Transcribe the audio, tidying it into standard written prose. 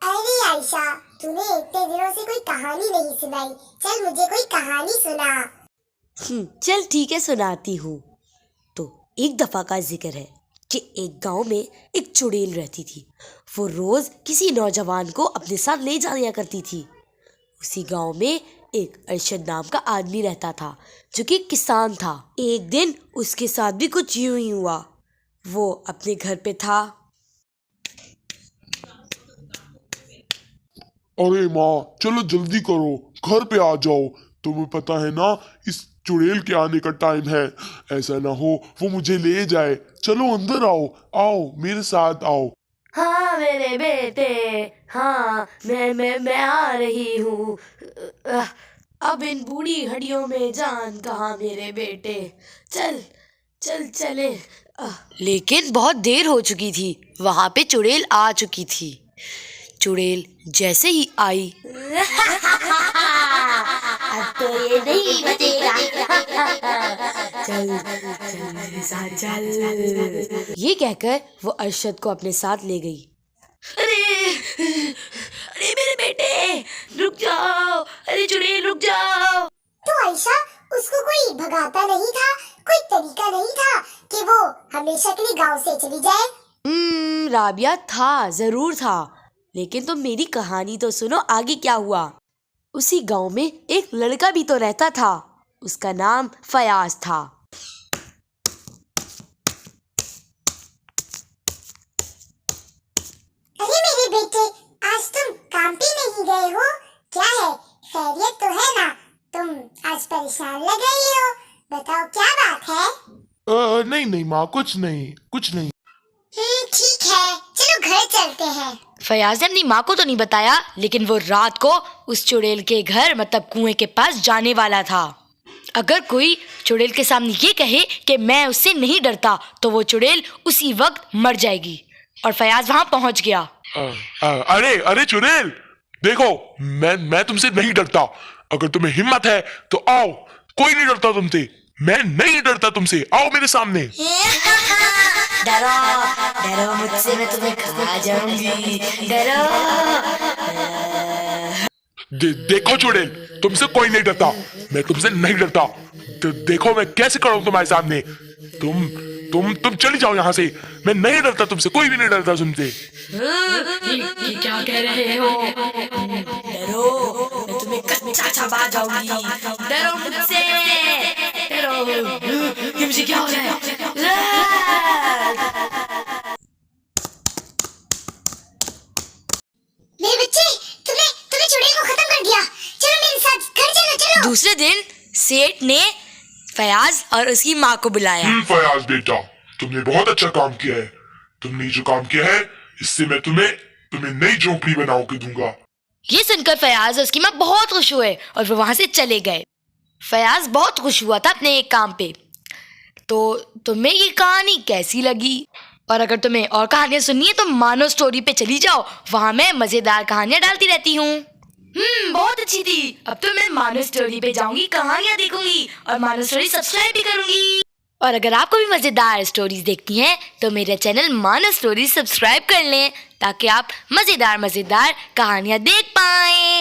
अरे आयशा, तूने इतने दिनों से कोई कहानी नहीं सुनाई। चल मुझे कोई कहानी सुना। चल ठीक है, सुनाती हूँ। तो एक दफा का जिक्र है कि एक गांव में एक चुड़ैल रहती थी। वो रोज किसी नौजवान को अपने साथ ले जाया करती थी। उसी गांव में एक अरशद नाम का आदमी रहता था जो कि किसान था। एक दिन उसके साथ भी कुछ यूं ही हुआ। वो अपने घर पे था। अरे माँ, चलो जल्दी करो, घर पे आ जाओ। तुम्हें पता है ना, इस चुड़ैल के आने का टाइम है। ऐसा ना हो वो मुझे ले जाए। चलो अंदर आओ, आओ मेरे साथ आओ। हाँ मेरे बेटे, हाँ मैं आ रही हूँ। अब इन बूढ़ी हड्डियों में जान कहाँ मेरे बेटे। चल चल चले। लेकिन बहुत देर हो चुकी थी। वहां पे चुड़ैल आ चुकी थी। चुड़ैल जैसे ही आई, अब तो ये नहीं बचेगा। चल चल मेरे साथ चल। ये कहकर वो अरशद को अपने साथ ले गई। अरे अरे मेरे बेटे, रुक जाओ। अरे चुड़ैल रुक जाओ। तो आयशा, उसको कोई भगाता नहीं था? कोई तरीका नहीं था कि वो हमेशा के लिए गांव से चली जाए? राबिया, था, जरूर था। लेकिन तुम मेरी कहानी तो सुनो, आगे क्या हुआ। उसी गांव में एक लड़का भी तो रहता था। उसका नाम फयाज था। अरे मेरे बेटे, आज तुम काम पे नहीं गए हो? क्या है, खैरियत तो है ना? तुम आज परेशान लग रही हो। बताओ क्या बात है? नहीं नहीं माँ, कुछ नहीं कुछ नहीं। ठीक है, चलो घर चलते हैं। फयाज ने अपनी माँ को तो नहीं बताया, लेकिन वो रात को उस चुड़ैल के घर मतलब कुएं के पास जाने वाला था। अगर कोई चुड़ैल के सामने ये कहे कि मैं उससे नहीं डरता, तो वो चुड़ैल उसी वक्त मर जाएगी। और फयाज वहां पहुंच गया। अरे अरे चुड़ैल, देखो मैं तुमसे नहीं डरता। अगर तुम्हें हिम्मत है तो आओ, कोई नहीं डरता तुमसे। मैं नहीं डरता तुमसे, आओ मेरे सामने। डरो डरो मुझसे, मैं तुम्हें खा जाऊंगी। डरो। देखो चुड़ैल, तुमसे कोई नहीं डरता। मैं तुमसे नहीं डरता। तो देखो मैं कैसे खड़ा हूं तुम्हारे सामने। तुम चली जाओ यहाँ से। मैं नहीं डरता तुमसे, कोई भी नहीं डरता तुमसे। ये क्या कह रहे हो? डरो, मैं तुम्हें कच्चा चबा जाऊंगी। डरो मुझसे, डरो। ये मुझे क्या हो रहा है? मेरे बच्चे, तुमने चुड़ैल को खत्म कर दिया। चलो मेरे साथ घर चलो, चलो। दूसरे दिन सेठ ने फयाज और उसकी माँ को बुलाया। फयाज बेटा, तुमने बहुत अच्छा काम किया है। तुमने जो काम किया है, इससे मैं तुम्हें नई झोपड़ी बना के दूंगा। ये सुनकर फयाज और उसकी माँ बहुत खुश हुए और वो वहां से चले गए। फयाज बहुत खुश हुआ था अपने एक काम पे। तो तुम्हें ये कहानी कैसी लगी? और अगर तुम्हें और कहानियां सुननी है तो मानो स्टोरी पे चली जाओ। वहां मैं मजेदार कहानियां डालती रहती हूँ। बहुत अच्छी थी। अब तो मैं मानो स्टोरी पे जाऊंगी, कहानियां देखूंगी और मानो स्टोरी सब्सक्राइब भी करूंगी। और अगर आपको भी मजेदार स्टोरीज देखती हैं तो मेरा चैनल मानो स्टोरी सब्सक्राइब कर लें, ताकि आप मजेदार कहानियां देख पाएं।